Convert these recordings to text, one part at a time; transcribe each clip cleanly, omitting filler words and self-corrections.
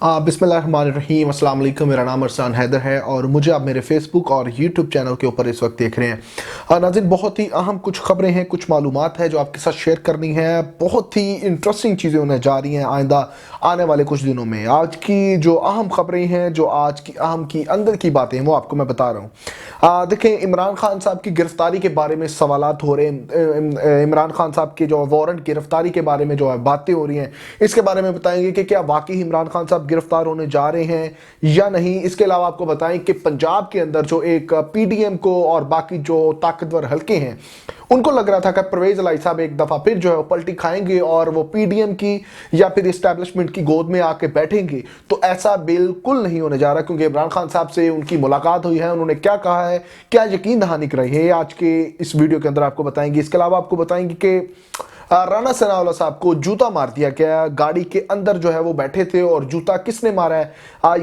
बिस्मिल्लाहिर्रहमानिर्रहीम अस्सलाम वालेकुम। मेरा नाम अरसान हैदर है और मुझे आप मेरे फेसबुक और यूट्यूब चैनल के ऊपर इस वक्त देख रहे हैं। नाज़रीन, बहुत ही अहम कुछ खबरें हैं, कुछ मालूमात है जो आपके साथ शेयर करनी है। बहुत ही इंटरेस्टिंग चीज़ें होने जा रही हैं आइंदा आने वाले कुछ दिनों में। आज की जो अहम खबरें हैं, जो आज की अहम की अंदर की बातें हैं, वो आपको मैं बता रहा हूँ। देखें, इमरान खान साहब की गिरफ्तारी के बारे में सवालात हो रहे हैं। इमरान खान साहब की जो वारंट गिरफ्तारी के बारे में जो है बातें हो रही हैं, इसके बारे में बताएंगे कि क्या वाकई इमरान खान साहब गिरफ्तार होने जा रहे हैं या नहीं। इसके अलावा आपको बताएं कि पंजाब के अंदर जो एक पीडीएम को और बाकी जो ताकतवर हलके हैं, उनको लग रहा था कि परवेज इलाही साहब एक दफा फिर जो है पलटी खाएंगे और वो पीडीएम की या फिर इस्टेब्लिशमेंट की गोद में आके बैठेंगे। तो ऐसा बिल्कुल नहीं होने जा रहा, क्योंकि इमरान खान साहब से उनकी मुलाकात हुई है। उन्होंने क्या कहा है, क्या यकीन दहानी कराई है, आज के इस वीडियो के अंदर आपको बताएंगे। इसके अलावा आपको बताएंगे कि राना सनाउल्लाह साहब को जूता मार दिया गया, गाड़ी के अंदर जो है वो बैठे थे और जूता किसने मारा है,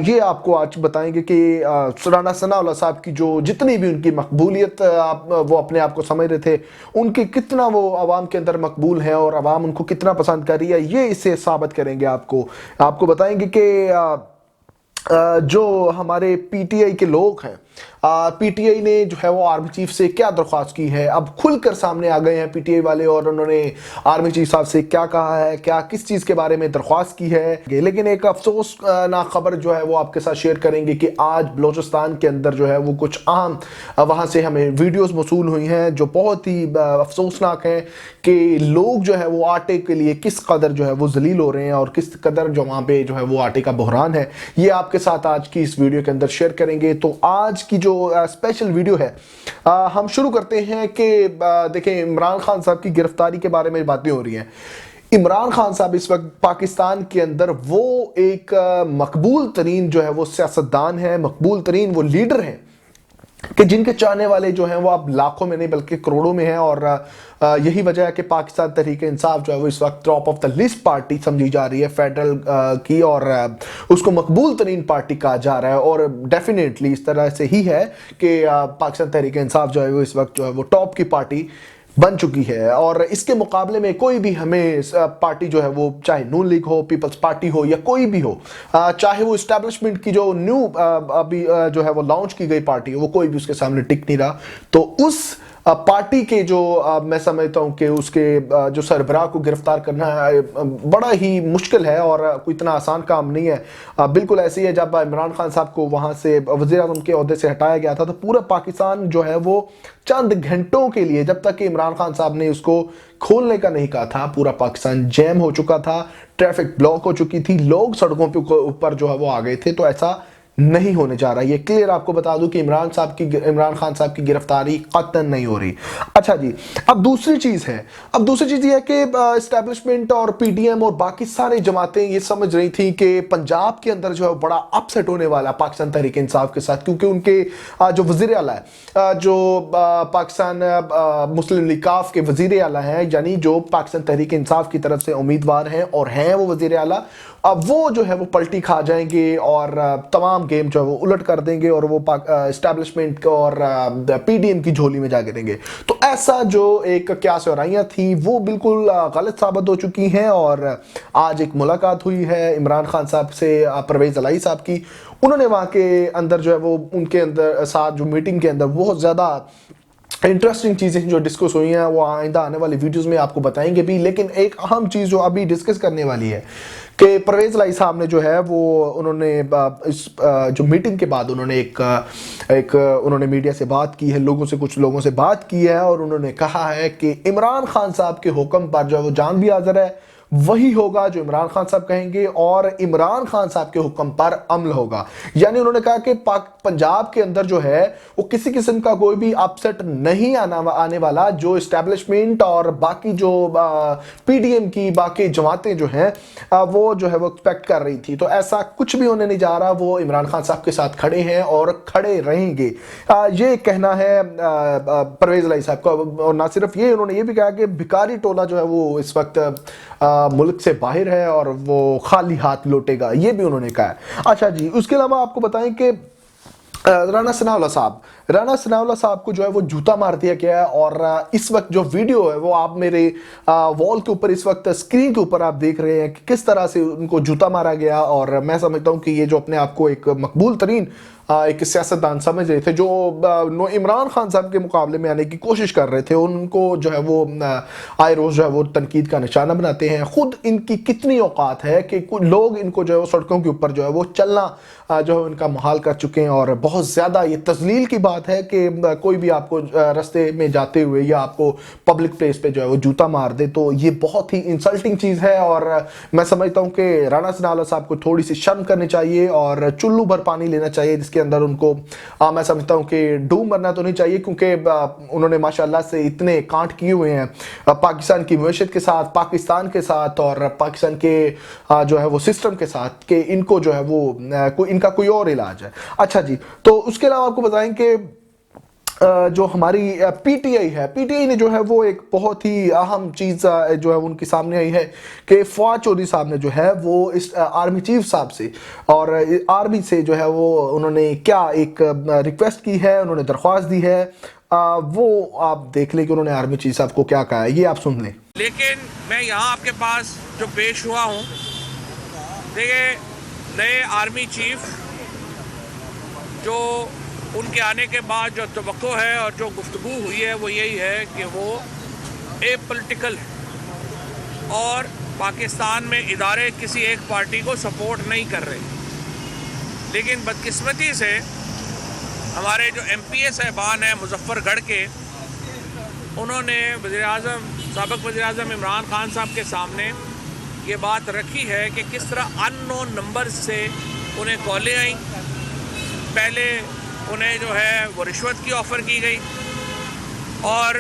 ये आपको आज बताएंगे कि राना सनाउल्लाह साहब की जो जितनी भी उनकी मकबूलियत वो अपने आप को समझ रहे थे, उनकी कितना वो आवाम के अंदर मकबूल है और आवाम उनको कितना पसंद कर रही है, ये इससे साबित करेंगे। आपको बताएंगे कि जो हमारे पीटीआई के लोग हैं, पीटीआई ने जो है वो आर्मी चीफ से क्या दरख्वास्त की है। अब खुलकर सामने आ गए हैं पीटीआई वाले और उन्होंने आर्मी चीफ साहब से क्या कहा है, क्या किस चीज़ के बारे में दरख्वास्त की है। लेकिन एक अफसोसनाक खबर जो है वो आपके साथ शेयर करेंगे कि आज बलोचिस्तान के अंदर जो है वो कुछ अहम वहाँ से हमें वीडियोज़ मौसूल हुई हैं जो बहुत ही अफसोसनाक हैं कि लोग जो है वो आटे के लिए किस कदर जो है वो जलील हो रहे हैं और किस कदर जो वहाँ पे जो है वो आटे का बहरान है। ये आपके साथ आज की इस वीडियो के अंदर शेयर करेंगे। तो आज की जो स्पेशल वीडियो है, हम शुरू करते हैं कि देखें, इमरान खान साहब की गिरफ्तारी के बारे में बातें हो रही हैं। इमरान खान साहब इस वक्त पाकिस्तान के अंदर वो एक मकबूल तरीन जो है वो सियासतदान है, मकबूल तरीन वो लीडर हैं कि जिनके चाहने वाले जो हैं वो अब लाखों में नहीं बल्कि करोड़ों में हैं। और यही वजह है कि पाकिस्तान तहरीक इंसाफ जो है वो इस वक्त top of the list party समझी जा रही है फेडरल की, और उसको मकबूल तरीन पार्टी कहा जा रहा है। और डेफिनेटली इस तरह से ही है कि पाकिस्तान तहरीक इंसाफ जो है वो इस वक्त जो है वो टॉप की पार्टी बन चुकी है। और इसके मुकाबले में कोई भी हमें पार्टी जो है वो, चाहे नून लीग हो, पीपल्स पार्टी हो या कोई भी हो, चाहे वो इस्टेब्लिशमेंट की जो न्यू अभी जो है वो लॉन्च की गई पार्टी है, वो कोई भी उसके सामने टिक नहीं रहा। तो उस पार्टी के जो मैं समझता हूं कि उसके जो सरबराह को गिरफ्तार करना है बड़ा ही मुश्किल है और कोई इतना आसान काम नहीं है। बिल्कुल ऐसे ही है, जब इमरान खान साहब को वहां से वज़ीर आज़म के ओहदे से हटाया गया था तो पूरा पाकिस्तान जो है वो चंद घंटों के लिए, जब तक कि इमरान खान साहब ने उसको खोलने का नहीं कहा था, पूरा पाकिस्तान जैम हो चुका था, ट्रैफिक ब्लॉक हो चुकी थी, लोग सड़कों के ऊपर जो है वो आ गए थे। तो ऐसा नहीं होने जा रहा। ये क्लियर आपको बता दूं कि इमरान खान साहब की गिरफ्तारी कतई नहीं हो रही। अच्छा जी, अब दूसरी चीज ये है कि एस्टेब्लिशमेंट और पीडीएम और बाकी सारी जमातें ये समझ रही थी कि पंजाब के अंदर जो है बड़ा अपसेट होने वाला पाकिस्तान तहरीक इंसाफ के साथ, क्योंकि उनके जो वजीर आला है, जो पाकिस्तान मुस्लिम लीग काफ के वजीर आला हैं, यानी जो पाकिस्तान तहरीक इंसाफ की तरफ से उम्मीदवार हैं और हैं वो वजीर आला, अब वो जो है वो पलटी खा जाएंगे और तमाम गेम जो है वो उलट कर देंगे और वो एस्टैब्लिशमेंट और पीडीएम की झोली में जाके देंगे। तो ऐसा जो एक क्यास और थी वो बिल्कुल गलत साबित हो चुकी हैं। और आज एक मुलाकात हुई है इमरान खान साहब से परवेज इलाही साहब की। उन्होंने वहाँ के अंदर जो है वो उनके अंदर साथ जो मीटिंग के अंदर बहुत ज़्यादा इंटरेस्टिंग चीज़ें जो डिस्कस हुई हैं वो आइंदा आने वाली वीडियोस में आपको बताएंगे भी। लेकिन एक अहम चीज़ जो अभी डिस्कस करने वाली है कि परवेज इलाही साहब ने जो है वो उन्होंने इस जो मीटिंग के बाद उन्होंने उन्होंने मीडिया से बात की है, कुछ लोगों से बात की है और उन्होंने कहा है कि इमरान खान साहब के हुक्म पर जो है वो जान भी हाजिर है, वही होगा जो इमरान खान साहब कहेंगे और इमरान खान साहब के हुक्म पर अमल होगा। यानी उन्होंने कहा कि पंजाब के अंदर जो है वो किसी किस्म का कोई भी अपसेट नहीं आने वाला। जो एस्टेब्लिशमेंट और बाकी जो पीडीएम की बाकी जमातें जो हैं वो जो है वो एक्सपेक्ट कर रही थी, तो ऐसा कुछ भी होने नहीं जा रहा। वो इमरान खान साहब के साथ खड़े हैं और खड़े रहेंगे, ये कहना है परवेज इलाही साहब का। और ना सिर्फ ये, उन्होंने ये भी कहा कि भिखारी टोला जो है वो इस वक्त मुल्क से बाहर है और वो खाली हाथ लौटेगा, ये भी उन्होंने कहा है। अच्छा जी, उसके अलावा आपको बताएं कि राना सनाउल्लाह साहब राणा सनाउल्लाह साहब को जो है वो जूता मार दिया गया है। और इस वक्त जो वीडियो है वो आप मेरे वॉल के ऊपर, इस वक्त स्क्रीन के ऊपर आप देख रहे हैं कि किस तरह से उनको जूता मारा गया। और मैं समझता हूं कि ये जो अपने आप को एक मकबूल तरीन एक सियासतदान समझ रहे थे, जो इमरान खान साहब के मुकाबले में आने की कोशिश कर रहे थे, उनको जो है वो आए रोज़ जो है वो तनकीद का निशाना बनाते हैं। खुद इनकी कितनी औकात है कि कुछ लोग इनको जो है वो सड़कों के ऊपर जो है वो चलना जो है उनका मुहाल कर चुके हैं। और बहुत ज़्यादा ये तजलील की बात है कि कोई भी आपको रास्ते में जाते हुए या आपको पब्लिक प्लेस पे जो है वो जूता मार दे, तो ये बहुत ही इंसल्टिंग चीज़ है। और मैं समझता हूँ कि राणा सनाउल्लाह साहब को थोड़ी सी शर्म करनी चाहिए और चुल्लू भर पानी लेना चाहिए, जिसके अंदर उनको मैं समझता हूँ कि डूब मरना तो नहीं चाहिए, क्योंकि उन्होंने माशाल्लाह से इतने कांड किए हुए हैं पाकिस्तान की मईशत के साथ, पाकिस्तान के साथ और पाकिस्तान के जो है वो सिस्टम के साथ, कि इनको जो है वो इनका कोई और इलाज है। अच्छा जी, तो उसके अलावा आपको बताएं कि जो हमारी पीटीआई है, पीटीआई ने जो है वो एक बहुत ही अहम चीज़ जो है उनके सामने आई है कि फवाद चौधरी साहब ने जो है वो इस आर्मी चीफ साहब से और आर्मी से जो है वो उन्होंने क्या एक रिक्वेस्ट की है, उन्होंने दरख्वास्त दी है। वो आप देख लें कि उन्होंने आर्मी चीफ साहब को क्या कहा है, ये आप सुन लें। लेकिन मैं यहाँ आपके पास जो पेश हुआ हूँ, देखिए नए आर्मी चीफ जो उनके आने के बाद जो तवक्को है और जो गुफ्तगू हुई है वो यही है कि वो एपॉलिटिकल है और पाकिस्तान में इदारे किसी एक पार्टी को सपोर्ट नहीं कर रहे। लेकिन बदकिस्मती से हमारे जो एमपीए साहबान हैं मुजफ्फरगढ़ के, उन्होंने साबिक़ वज़ीर-ए-आज़म इमरान खान साहब के सामने ये बात रखी है कि किस तरह अननोन नंबर से उन्हें कॉलें आई। पहले उन्हें जो है वो रिश्वत की ऑफ़र की गई और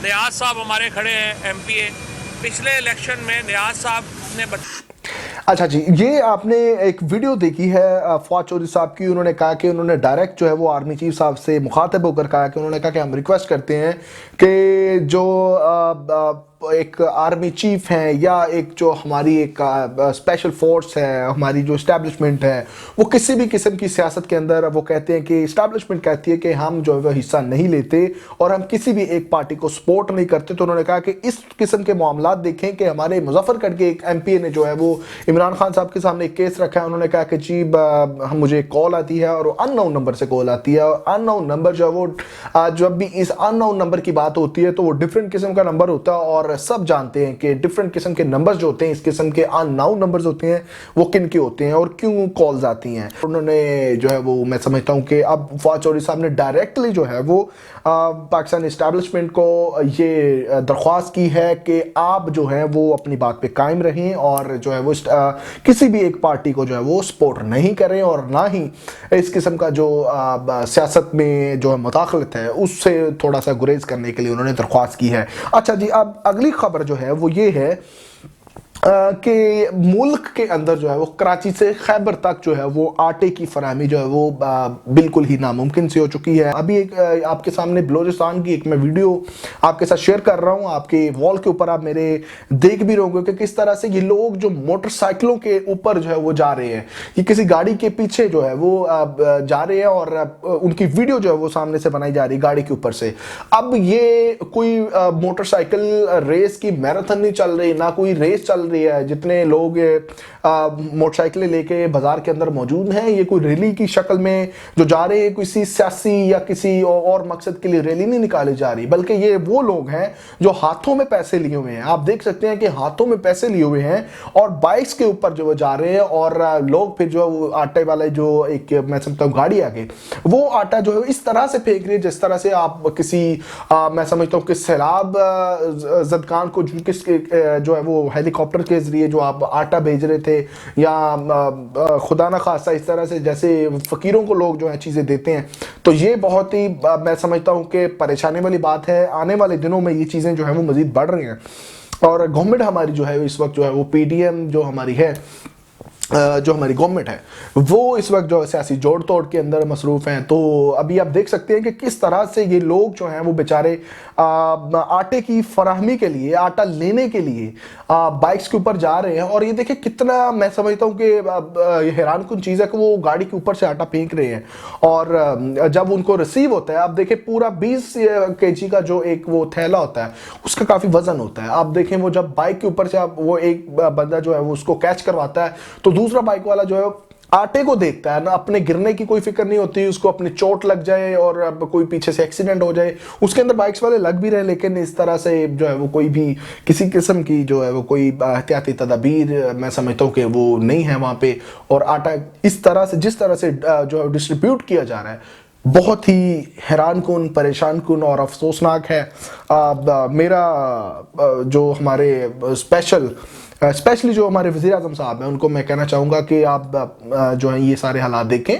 नियाज़ साहब हमारे खड़े हैं एमपीए, पिछले इलेक्शन में नियाज़ साहब ने अच्छा जी, ये आपने एक वीडियो देखी है फवाद चौधरी साहब की। उन्होंने कहा कि उन्होंने डायरेक्ट जो है वो आर्मी चीफ साहब से मुखातिब होकर कहा कि उन्होंने कहा कि हम रिक्वेस्ट करते हैं कि जो एक आर्मी चीफ हैं या एक जो हमारी एक स्पेशल फोर्स है, हमारी जो इस्टेब्लिशमेंट है, वो किसी भी किस्म की सियासत के अंदर वो कहते हैं कि इस्टेब्लिशमेंट कहती है कि हम जो है वो हिस्सा नहीं लेते और हम किसी भी एक पार्टी को सपोर्ट नहीं करते। तो उन्होंने कहा कि इस किस्म के मामला देखें कि हमारे मुजफ्फरगढ़ के एक एमपी ने जो है वो इमरान खान साहब के सामने एक केस रखा है। उन्होंने कहा कि जी मुझे कॉल आती है और अननोन नंबर से कॉल आती है और अननोन नंबर जो है वो जब भी इस अननोन नंबर की बात होती है तो वो डिफरेंट किस्म का नंबर होता है और सब जानते हैं कि डिफरेंट किस्म के नंबर्स जो होते हैं, इस किस्म के अननोन नंबर्स होते हैं, वो किन के होते हैं और क्यों कॉल्स आती हैं। उन्होंने जो है वो मैं समझता हूं कि अब फवाद चौधरी साहब ने डायरेक्टली जो है वो पाकिस्तान इस्टेब्लिशमेंट को ये दरख्वास्त की है कि आप जो है वो अपनी बात पे कायम रहें और जो है वो किसी भी एक पार्टी को जो है वो सपोर्ट नहीं करें और ना ही इस किस्म का जो सियासत में जो है मुदाखलत है उससे थोड़ा सा गुरेज करने के लिए उन्होंने दरख्वास्त की है। अच्छा जी, अब अगली खबर जो है वो ये है कि मुल्क के अंदर जो है वो कराची से खैबर तक जो है वो आटे की फराहमी जो है वो बिल्कुल ही नामुमकिन सी हो चुकी है। अभी एक आपके सामने बलोचिस्तान की एक मैं वीडियो आपके साथ शेयर कर रहा हूँ, आपके वॉल के ऊपर आप मेरे देख भी रहोगे कि किस तरह से ये लोग जो मोटरसाइकिलों के ऊपर जो है वो जा रहे हैं, ये किसी गाड़ी के पीछे जो है वो जा रहे हैं और उनकी वीडियो जो है वो सामने से बनाई जा रही है गाड़ी के ऊपर से। अब ये कोई मोटरसाइकिल रेस की मैराथन नहीं चल रही, ना कोई रेस चल रही है। जितने लोग मोटरसाइकिलें लेके बाजार के अंदर मौजूद हैं, ये कोई रैली की शक्ल में जो जा रहे हैं, किसी सियासी या किसी और मकसद के लिए रैली नहीं निकाली जा रही, बल्कि ये वो लोग हैं जो हाथों में पैसे लिए हुए हैं। आप देख सकते हैं कि हाथों में पैसे लिए हुए हैं और बाइक्स के ऊपर जो वो जा रहे हैं और लोग फिर जो वो आटे वाले जो एक मैं समझता हूँ गाड़ी आगे वो आटा जो है इस तरह से फेंक रही है जिस तरह से आप किसी मैं समझता हूँ कि सैलाब जदगान को जो है वो हेलीकॉप्टर के जरिए जो आप आटा भेज रहे थे या खुदा ना खासा इस तरह से जैसे फकीरों को लोग जो है चीज़ें देते हैं, तो ये बहुत ही मैं समझता हूँ कि परेशानी वाली बात है। आने वाले दिनों में ये चीज़ें जो है वो मज़ीद बढ़ रही हैं और गवर्नमेंट हमारी जो है इस वक्त जो है वो पीडीएम जो हमारी है जो हमारी गवर्नमेंट है वो इस वक्त जो सियासी जोड़ तोड़ के अंदर मसरूफ हैं। तो अभी आप देख सकते हैं कि किस तरह से ये लोग जो हैं वो बेचारे आटे की फराहमी के लिए, आटा लेने के लिए बाइक्स के ऊपर जा रहे हैं। और ये देखिए कितना, मैं समझता हूँ कि हैरान कुन चीज़ है कि वो गाड़ी के ऊपर से आटा फेंक रहे हैं और जब उनको रिसीव होता है, आप देखें पूरा 20 kg का जो एक वो थैला होता है उसका काफ़ी वजन होता है। आप देखें वो जब बाइक के ऊपर से आप वो एक बंदा जो है वो उसको कैच करवाता है तो दूसरा बाइक वाला जो है आटे को देखता है ना, अपने गिरने की कोई फिक्र नहीं होती, उसको अपनी चोट लग जाए और अब कोई पीछे से एक्सीडेंट हो जाए। उसके अंदर बाइक्स वाले लग भी रहे लेकिन इस तरह से जो है वो कोई भी किसी किस्म की जो है वो कोई एहतियाती तदाबीर मैं समझता हूँ कि वो नहीं है वहाँ पे। और आटा इस तरह से, जिस तरह से जो है डिस्ट्रीब्यूट किया जा रहा है, बहुत ही हैरान कुन, परेशान कुन और अफसोसनाक है। मेरा जो हमारे स्पेशली जो हमारे वज़ीर आज़म साहब हैं उनको मैं कहना चाहूँगा कि आप जो है ये सारे हालात देखें,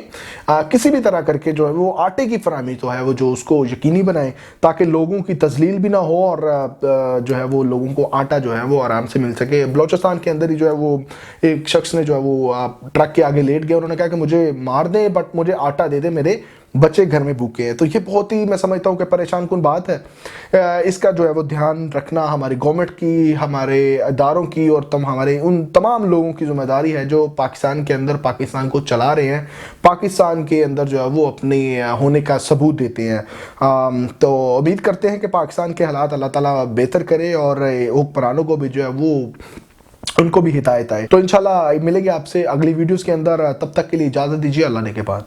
किसी भी तरह करके जो है वो आटे की फराहमी तो है वो जो उसको यकीनी बनाएं ताकि लोगों की तजलील भी ना हो और जो है वो लोगों को आटा जो है वो आराम से मिल सके। बलूचिस्तान के अंदर ही जो है वो एक शख्स ने जो है वो ट्रक के आगे लेट गया, उन्होंने कहा कि मुझे मार दें बट मुझे आटा दे दे, मेरे बच्चे घर में भूखे हैं। तो ये बहुत ही मैं समझता हूँ कि परेशान कुन बात है। इसका जो है वो ध्यान रखना हमारी गवर्नमेंट की, हमारे इदारों की और हमारे उन तमाम लोगों की जिम्मेदारी है जो पाकिस्तान के अंदर पाकिस्तान को चला रहे हैं, पाकिस्तान के अंदर जो है वो अपने होने का सबूत देते हैं। तो उम्मीद करते हैं कि पाकिस्तान के हालात अल्लाह ताला बेहतर करे और हुक्मरानों को भी जो है वो उनको भी हिदायत आए। तो इंशाल्लाह मिलेंगे आपसे अगली वीडियोस के अंदर, तब तक के लिए इजाज़त दीजिए, अल्लाह ने के बाद।